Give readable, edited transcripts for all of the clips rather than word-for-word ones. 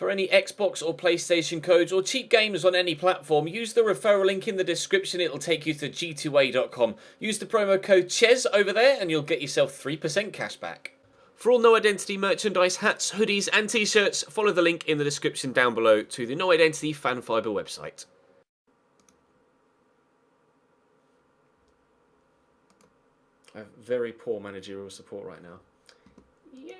For any Xbox or PlayStation codes or cheap games on any platform, use the referral link in the description. It'll take you to g2a.com. Use the promo code CHES over there and you'll get yourself 3% cash back. For all No Identity merchandise, hats, hoodies and t-shirts, follow the link in the description down below to the No Identity Fan Fibre website. I have very poor managerial support right now. Yay!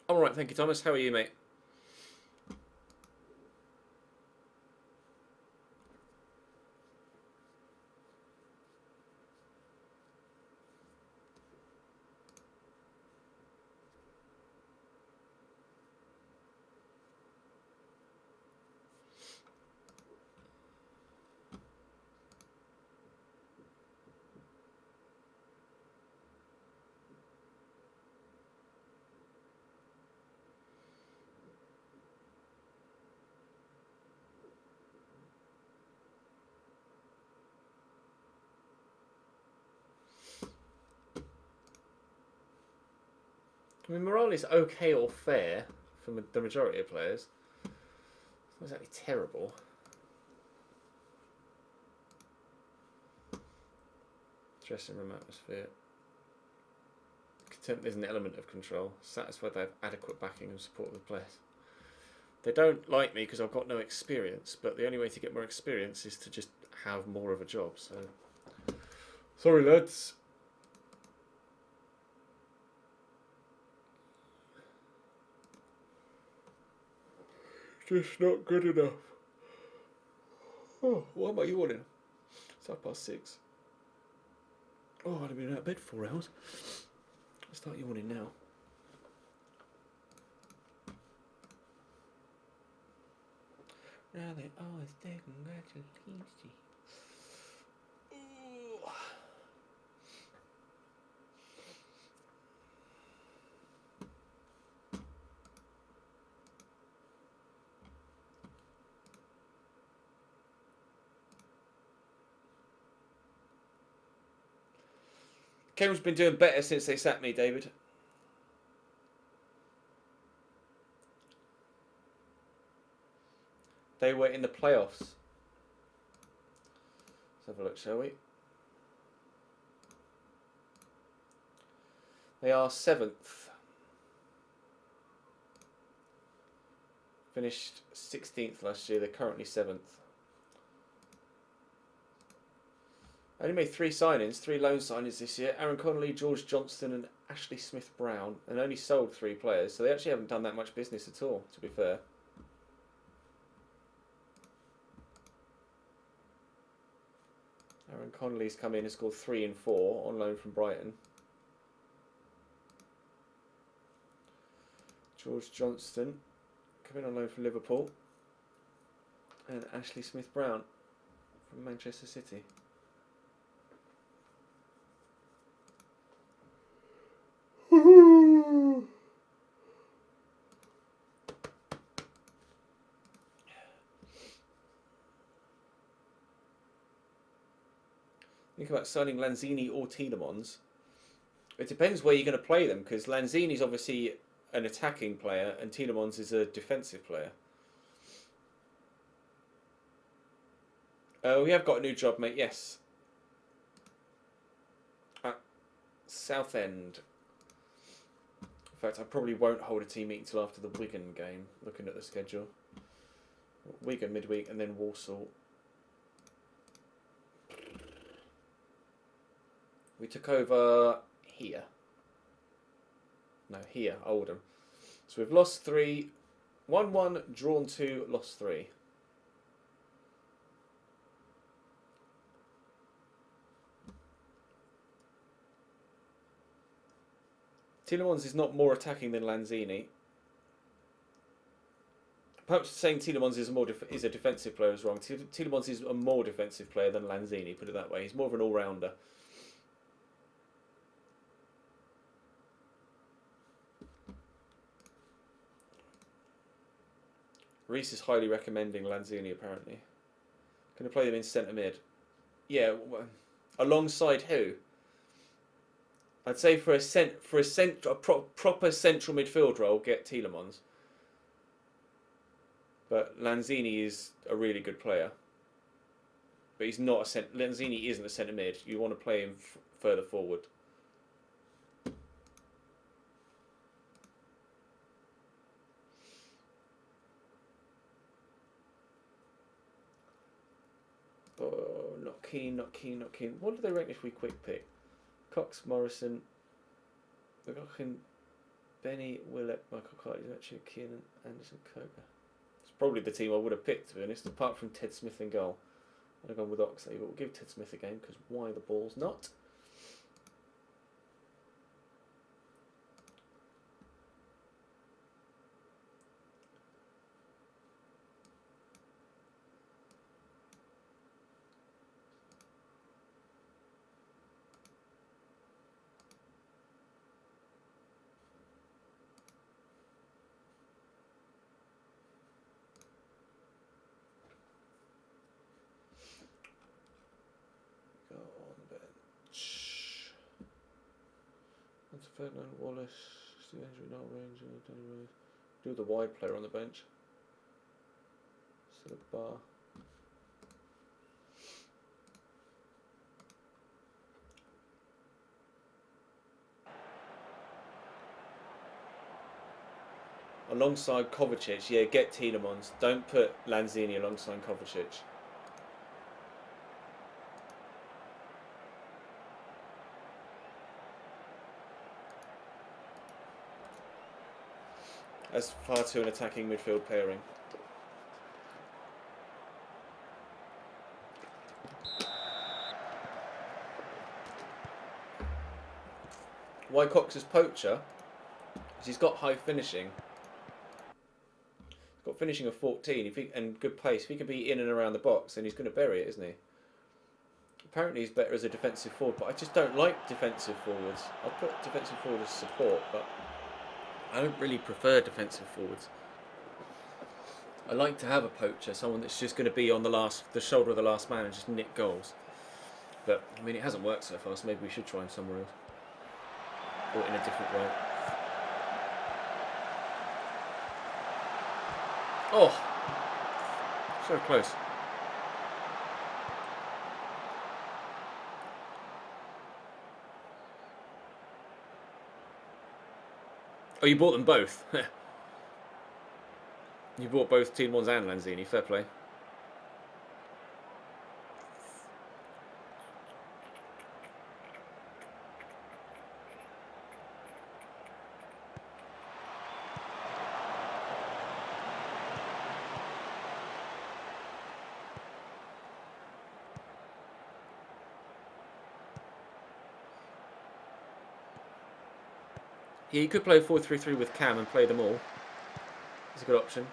I'm alright, thank you, Thomas. How are you, mate? I mean, morale is okay or fair for the majority of players. It's not exactly terrible. Dressing room atmosphere. Content there's an element of control. Satisfied they have adequate backing and support of the players. They don't like me because I've got no experience, but the only way to get more experience is to just have more of a job, so... Sorry, lads. Just not good enough. Oh, why am I yawning? It's 6:30. Oh, I'd have been out of bed for 4 hours. I'll start yawning now. Now they always say congratulations. Ooh. Kevin's been doing better since they sacked me, David. They were in the playoffs. Let's have a look, shall we? They are 7th. Finished 16th last year. They're currently 7th. I only made 3 signings, 3 loan signings this year. Aaron Connolly, George Johnston and Ashley Smith-Brown. And only sold 3 players. So they actually haven't done that much business at all, to be fair. Aaron Connolly's come in and scored 3 and 4 on loan from Brighton. George Johnston come in on loan from Liverpool. And Ashley Smith-Brown from Manchester City. Think about signing Lanzini or Tielemans. It depends where you're going to play them, because Lanzini's obviously an attacking player and Tielemans is a defensive player. We have got a new job, mate, yes. At Southend. In fact, I probably won't hold a team meeting until after the Wigan game, looking at the schedule. Wigan midweek and then Walsall. We took over here. No, here, Oldham. So we've lost 3, 1-1, drawn 2, lost 3. Tielemans is not more attacking than Lanzini. Perhaps saying Tielemans is a defensive player is wrong. Tielemans is a more defensive player than Lanzini, put it that way. He's more of an all-rounder. Reese is highly recommending Lanzini, apparently. Going to play them in centre mid. Yeah, alongside who? I'd say for a proper central midfield role, get Tielemans. But Lanzini is a really good player. But he's not a Lanzini isn't a centre mid. You want to play him further forward. Oh, not keen. What do they rank if we quick pick? Cox, Morrison, McLaughlin, Benny, Willett, Michael Carter, Richard, Keenan, Anderson, Coker. It's probably the team I would have picked, to be honest, apart from Ted Smith in goal. I'd have gone with Oxley, but we'll give Ted Smith a game because why the balls not? Ferdinand, Wallace, Steve Andrew, Noel Range, Danny Rose. Do the wide player on the bench. Set a bar. Alongside Kovacic, yeah, get Tielemans. Don't put Lanzini alongside Kovacic. That's far too an attacking midfield pairing. Why Cox is poacher? Because he's got high finishing. He's got finishing of 14 and good pace. If he can be in and around the box, then he's going to bury it, isn't he? Apparently he's better as a defensive forward, but I just don't like defensive forwards. I'll put defensive forward as support, but I don't really prefer defensive forwards. I like to have a poacher, someone that's just going to be on the shoulder of the last man and just nick goals. But I mean, it hasn't worked so far, so maybe we should try him somewhere else, or in a different role. Oh, so close. Oh, you bought them both. You bought both Tielemans and Lanzini. Fair play. Yeah, you could play 4-3-3 with Cam and play them all. It's a good option.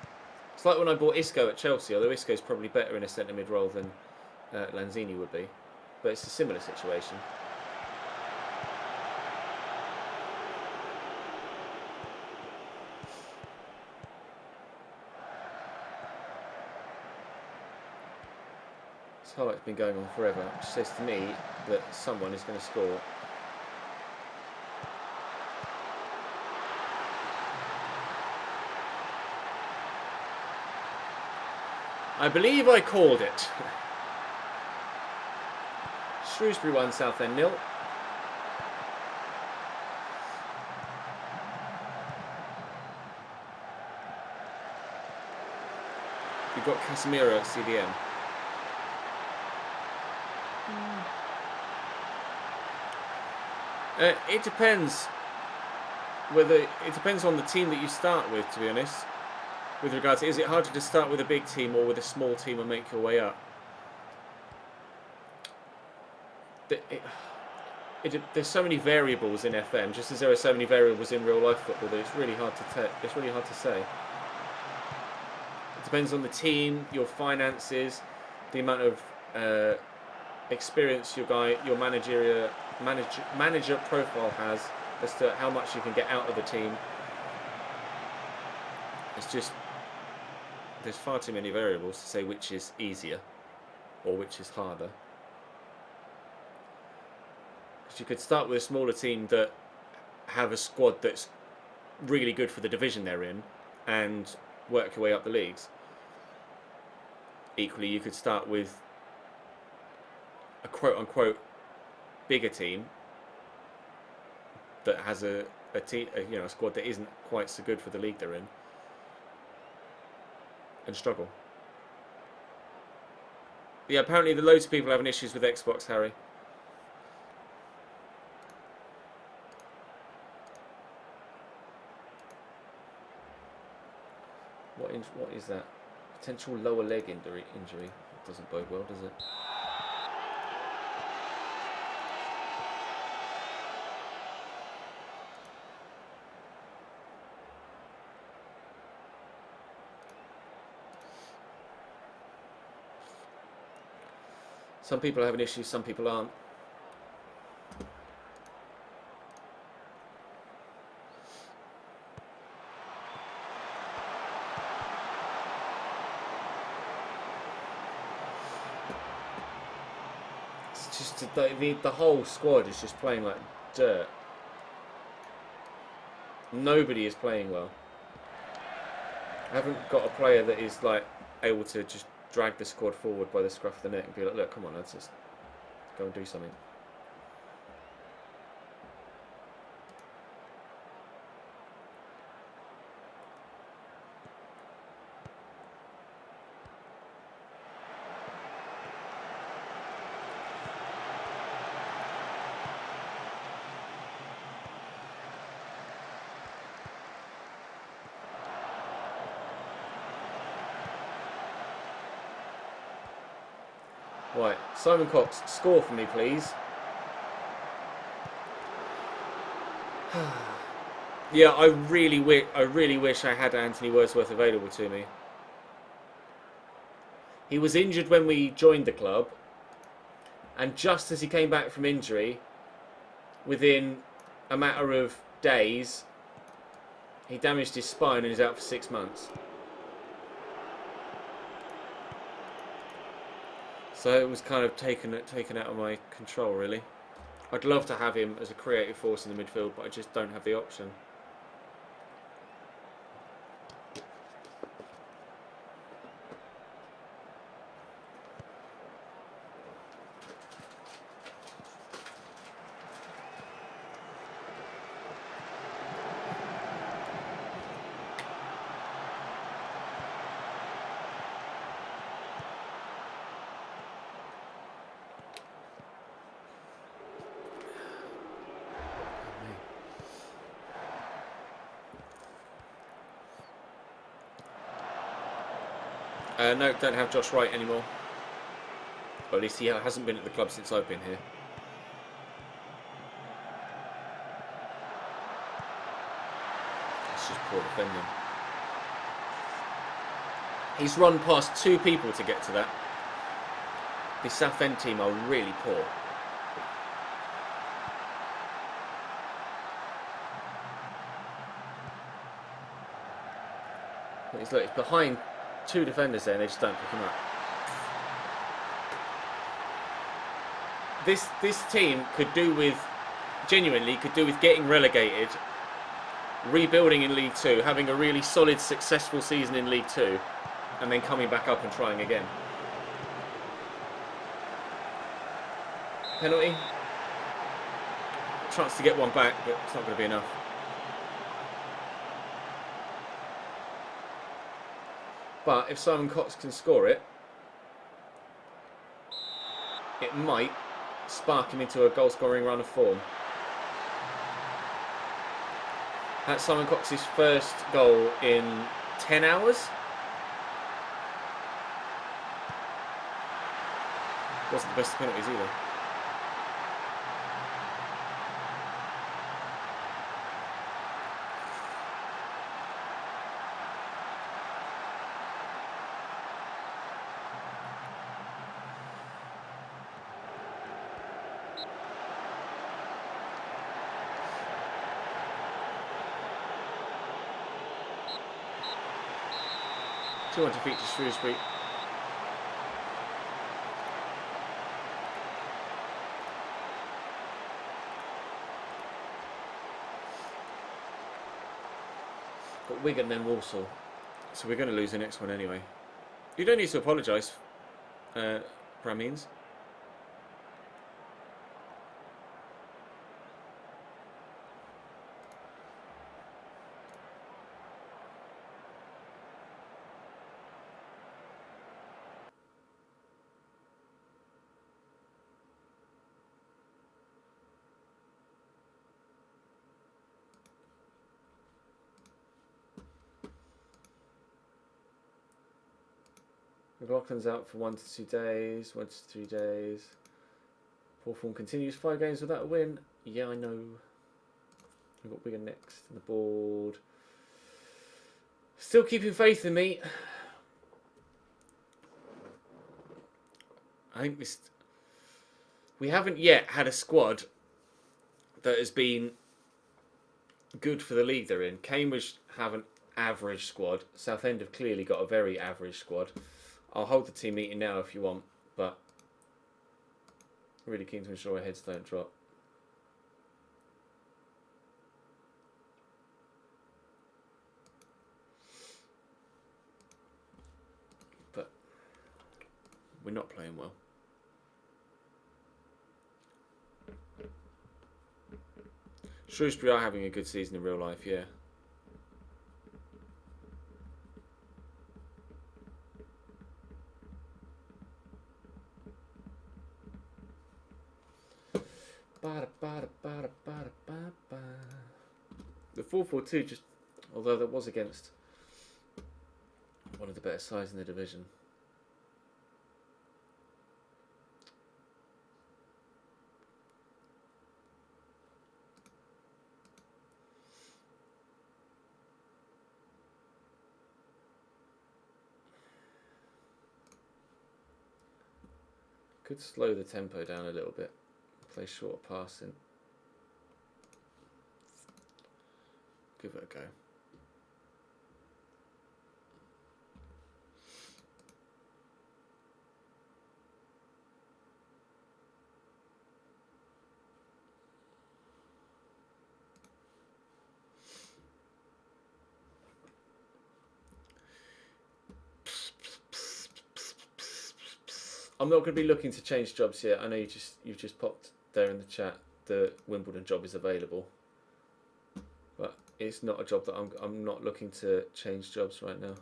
It's like when I bought Isco at Chelsea, although Isco's probably better in a centre mid role than Lanzini would be. But it's a similar situation. This highlight's been going on forever, which says to me that someone is going to score. I believe I called it. Shrewsbury 1, Southend 0. You've got Casemiro at CDM. It depends on the team that you start with, to be honest. With regards to, is it harder to start with a big team or with a small team and make your way up? There's so many variables in FM, just as there are so many variables in real life football, that it's really hard to say. It depends on the team, your finances, the amount of experience your manager profile has, as to how much you can get out of the team. It's just, there's far too many variables to say which is easier. or which is harder. Because you could start with a smaller team that have a squad that's really good for the division they're in and work your way up the leagues. Equally, you could start with a quote-unquote bigger team that has a squad that isn't quite so good for the league they're in and struggle. Yeah, apparently the loads of people having issues with Xbox, Harry. What is that? Potential lower leg injury. It doesn't bode well, does it? Some people are having issues, some people aren't. It's just the whole squad is just playing like dirt. Nobody is playing well. I haven't got a player that is like able to just drag the squad forward by the scruff of the neck and be like, look, come on, let's just go and do something. Right, Simon Cox, score for me, please. Yeah, I really wish I had Anthony Wordsworth available to me. He was injured when we joined the club, and just as he came back from injury, within a matter of days, he damaged his spine and is out for 6 months. So it was kind of taken out of my control, really. I'd love to have him as a creative force in the midfield, but I just don't have the option. No, don't have Josh Wright anymore. Or at least he hasn't been at the club since I've been here. It's just poor defending. He's run past 2 people to get to that. The Southend team are really poor. It's behind 2 defenders there and they just don't pick him up. This team could do with, genuinely, could do with getting relegated, rebuilding in League 2, having a really solid, successful season in League 2, and then coming back up and trying again. Penalty. Chance to get one back, but it's not going to be enough. But if Simon Cox can score it, it might spark him into a goal-scoring run of form. That's Simon Cox's first goal in 10 hours. Wasn't the best of penalties either. Two on defeat to Shrewsbury. got Wigan, then Walsall. So we're going to lose the next one anyway. You don't need to apologise, Bramines. McLaughlin's out for 1 to 2 days, 1 to 3 days. Poor form continues. 5 games without a win. Yeah, I know. We've got Wigan next on the board. Still keeping faith in me. I think we haven't yet had a squad that has been good for the league they're in. Cambridge have an average squad. Southend have clearly got a very average squad. I'll hold the team meeting now if you want, but really keen to ensure our heads don't drop. But we're not playing well. Shrewsbury are having a good season in real life, yeah. The 4-4-2 just, although that was against one of the better sides in the division. Could slow the tempo down a little bit. Play short passing. Give it a go. I'm not going to be looking to change jobs yet. I know you've just popped there in the chat. The Wimbledon job is available, but it's not a job that I'm not looking to change jobs right now.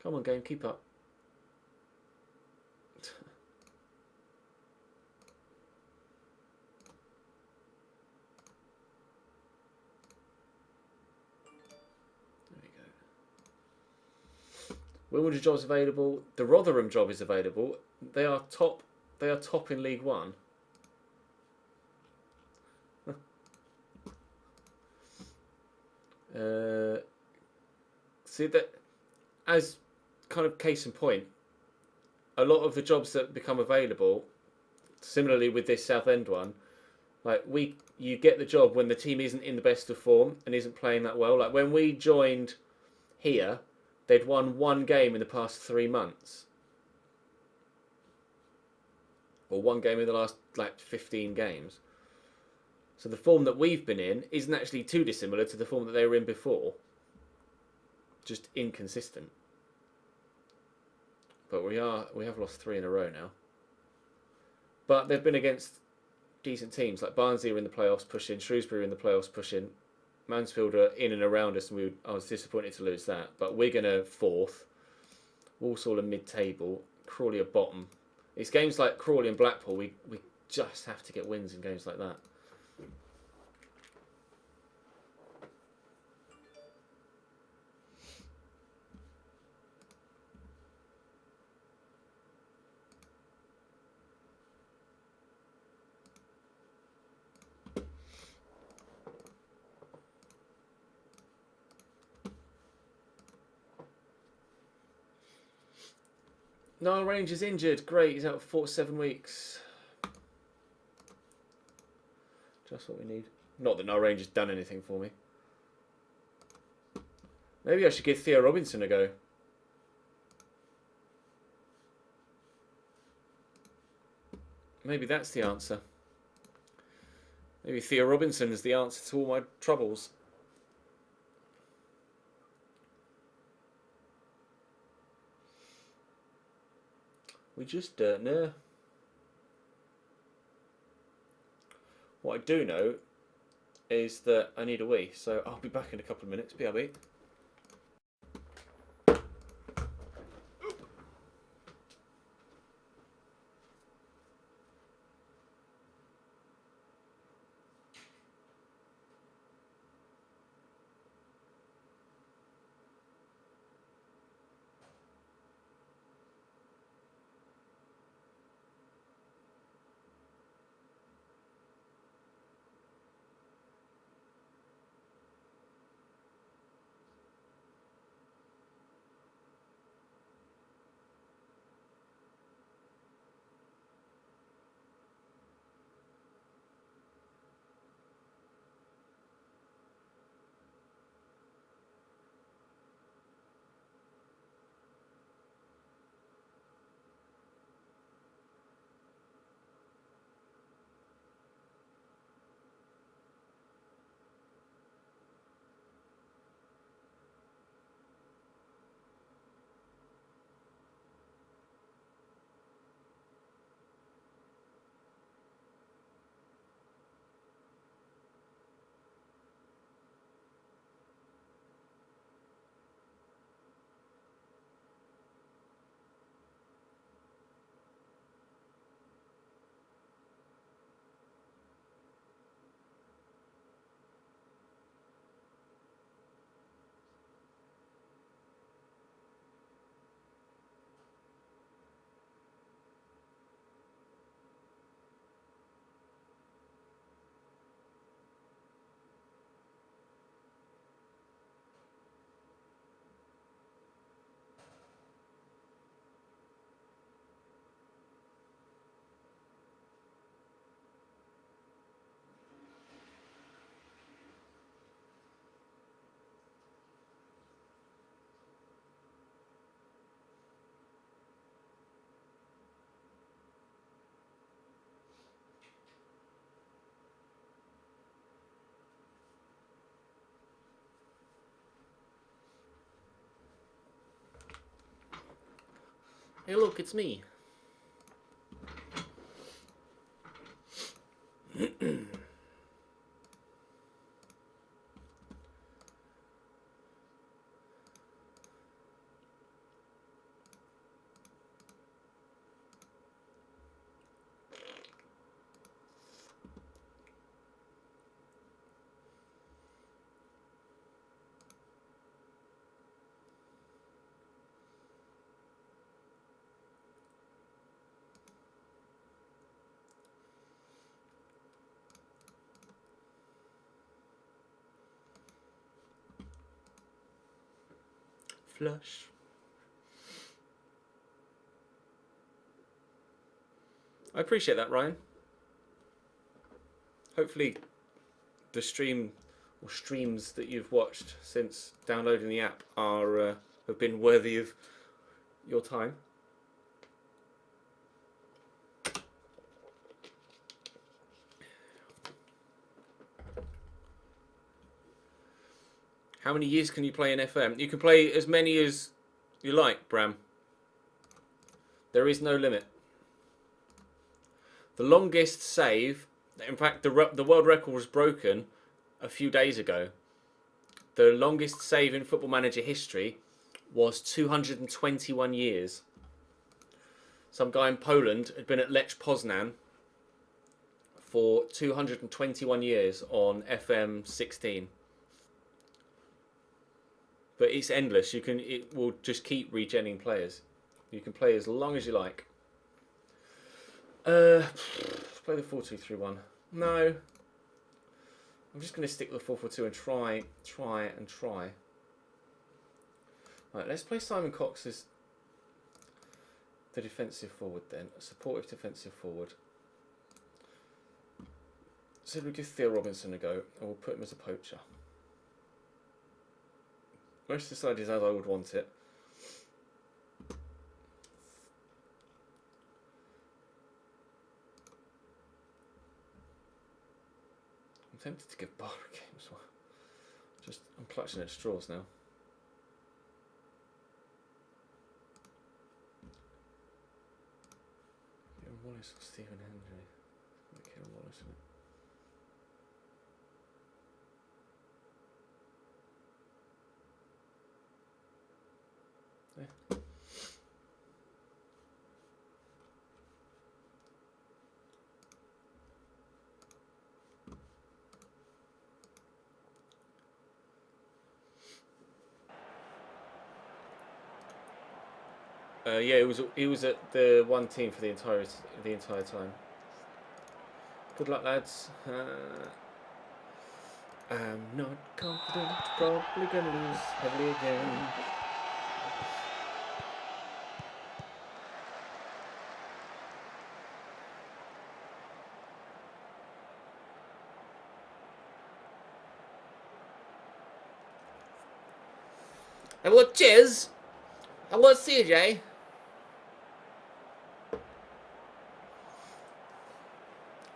Come on, game, keep up. Wimbledon job's available. The Rotherham job is available. They are top. They are top in League One. See that as kind of case in point. A lot of the jobs that become available, similarly with this Southend one, like you get the job when the team isn't in the best of form and isn't playing that well. Like when we joined here. They'd won 1 game in the past 3 months. Or 1 game in the last, 15 games. So the form that we've been in isn't actually too dissimilar to the form that they were in before. Just inconsistent. But we have lost 3 in a row now. But they've been against decent teams. Like Barnsley are in the playoffs pushing, Shrewsbury are in the playoffs pushing. Mansfield are in and around us, and I was disappointed to lose that. But Wigan are 4th, Walsall are mid-table, Crawley are bottom. It's games like Crawley and Blackpool, we just have to get wins in games like that. Niall Ranger's injured. Great, he's out for 4 to 7 weeks. Just what we need. Not that Niall Ranger's done anything for me. Maybe I should give Theo Robinson a go. Maybe that's the answer. Maybe Theo Robinson is the answer to all my troubles. We just don't know. What I do know is that I need a wee, so I'll be back in a couple of minutes. BRB. Hey look, it's me. Flush. I appreciate that, Ryan. Hopefully the stream or streams that you've watched since downloading the app are have been worthy of your time. How many years can you play in FM? You can play as many as you like, Bram. There is no limit. The longest save, in fact, the world record was broken a few days ago. The longest save in Football Manager history was 221 years. Some guy in Poland had been at Lech Poznan for 221 years on FM 16. But it's endless. It will just keep regenning players. You can play as long as you like. Let's play the 4-2-3-1. No. I'm just going to stick with the 4-4-2 and try. Right, let's play Simon Cox as the defensive forward then. A supportive defensive forward. So we'll give Theo Robinson a go and we'll put him as a poacher. Most of the side is as I would want it. tempted to give Bar a game as well. I'm clutching at straws now. Kieran Wallace or Stephen Hendry? Kieran Wallace, isn't it? Yeah. Yeah, he was at the one team for the entire time. Good luck, lads. I'm not confident, probably gonna lose heavily again. Hello, Chiz. Hello, CJ.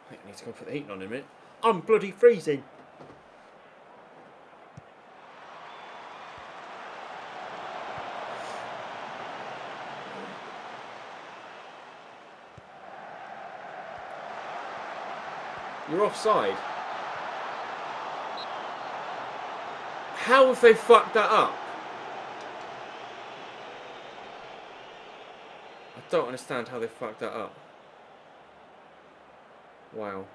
I need to go put the heating on in a minute. I'm bloody freezing. You're offside. How have they fucked that up? I don't understand how they fucked that up. Wow.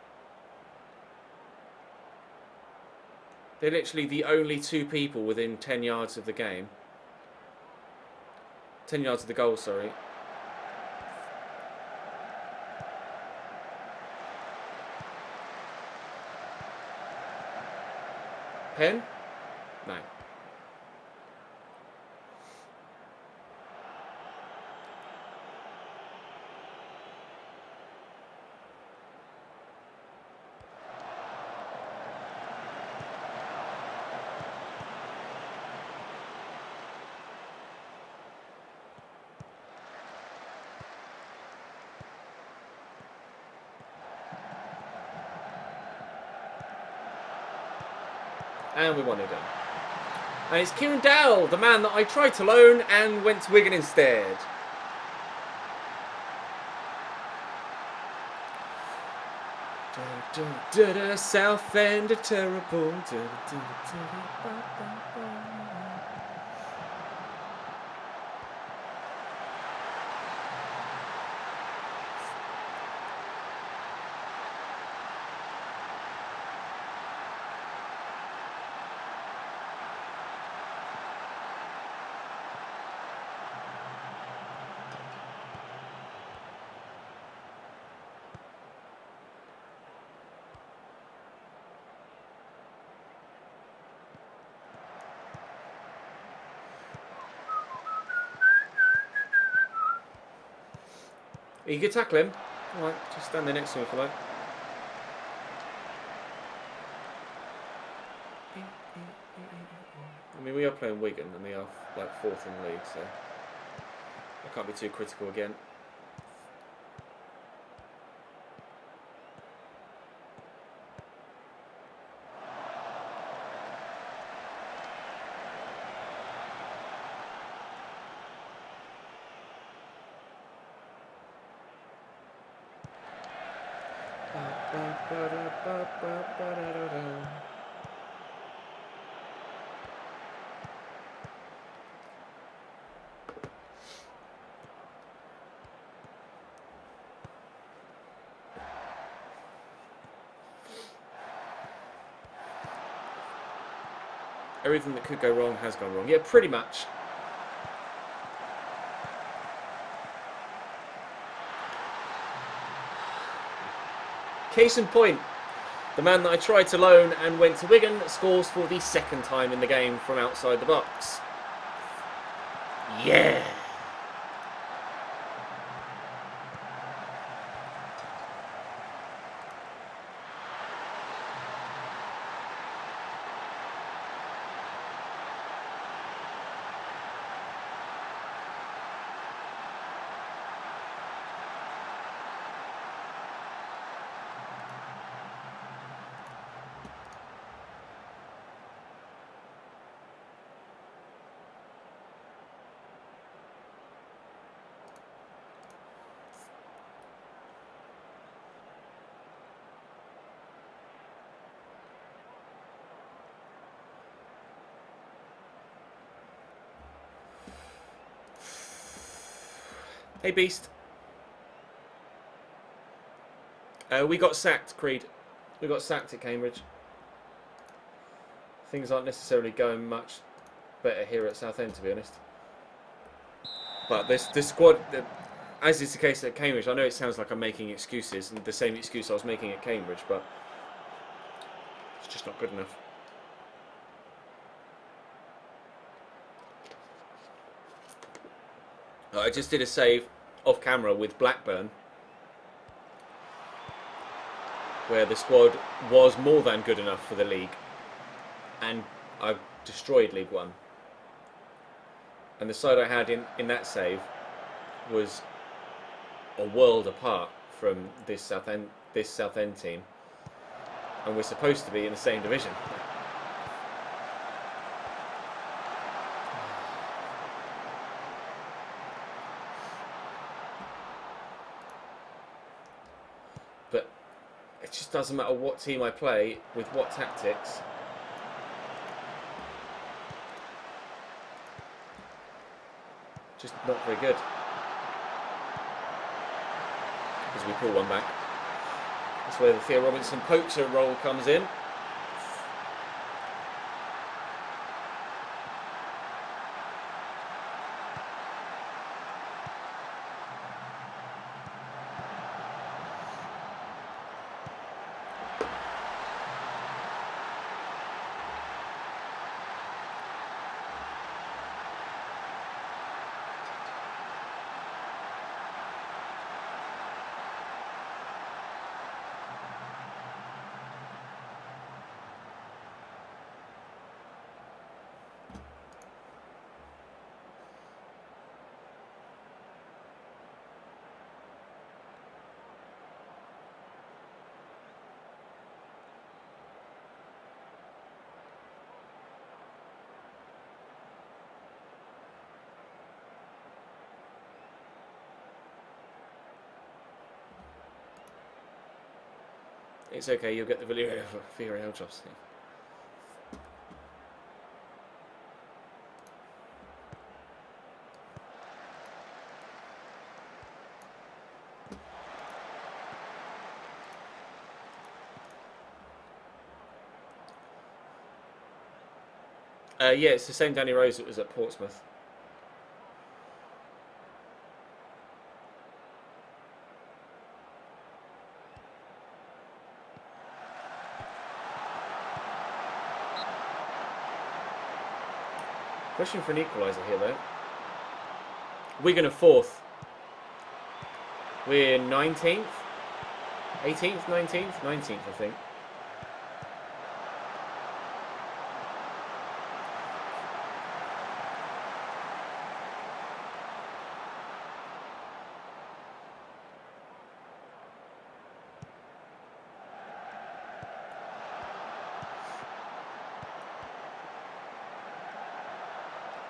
They're literally the only two people within 10 yards of the game. 10 yards of the goal, sorry. Pen? No. And we won it again. And it's Kieran Dowell, the man that I tried to loan and went to Wigan instead. South End are terrible. You could tackle him. Alright, just stand there next to him if you like. I mean, we are playing Wigan and we are like 4th in the league, so I can't be too critical again. Everything that could go wrong has gone wrong. Yeah, pretty much. Case in point, the man that I tried to loan and went to Wigan scores for the 2nd time in the game from outside the box. Yeah! Hey, Beast. We got sacked, Creed. We got sacked at Cambridge. Things aren't necessarily going much better here at Southend, to be honest. But this squad, as is the case at Cambridge, I know it sounds like I'm making excuses, and the same excuse I was making at Cambridge, but it's just not good enough. I just did a save off camera with Blackburn, where the squad was more than good enough for the league, and I destroyed League One. And the side I had in that save was a world apart from this Southend team, and we're supposed to be in the same division. But it just doesn't matter what team I play with what tactics. Just not very good. As we pull one back. That's where the Theo Robinson poacher role comes in. It's okay, you'll get the Villarreal jobs. Yeah, it's the same Danny Rose that was at Portsmouth. Pushing for an equaliser here, though. Wigan are 4th. We're 19th? 18th? 19th? 19th, I think.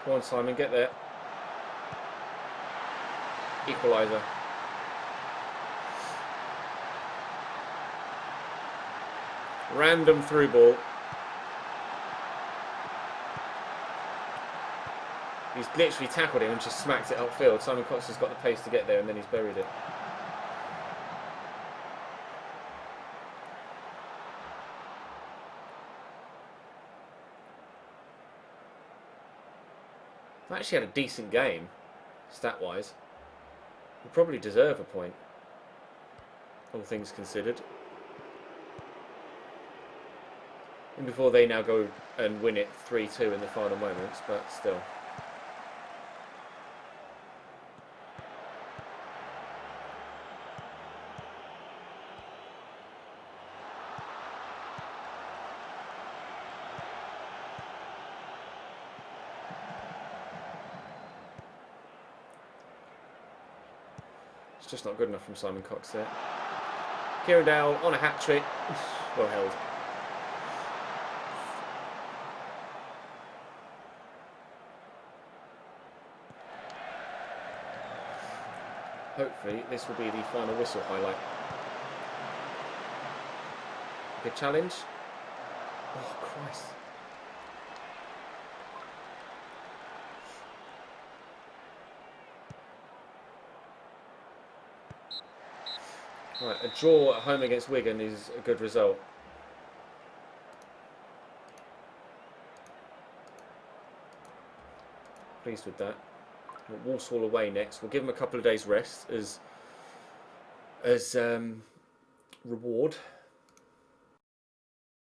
Come on, Simon, get there. Equaliser. Random through ball. He's literally tackled him and just smacked it upfield. Simon Cox has got the pace to get there and then he's buried it. I actually had a decent game, stat-wise. We probably deserve a point, all things considered. And before they now go and win it 3-2 in the final moments, but still. Just not good enough from Simon Cox there. Kieran Dowell on a hat-trick. Well held. Hopefully this will be the final whistle highlight. Good challenge. Oh, Christ. Right, a draw at home against Wigan is a good result. Pleased with that. Walsall away next. We'll give them a couple of days rest as reward.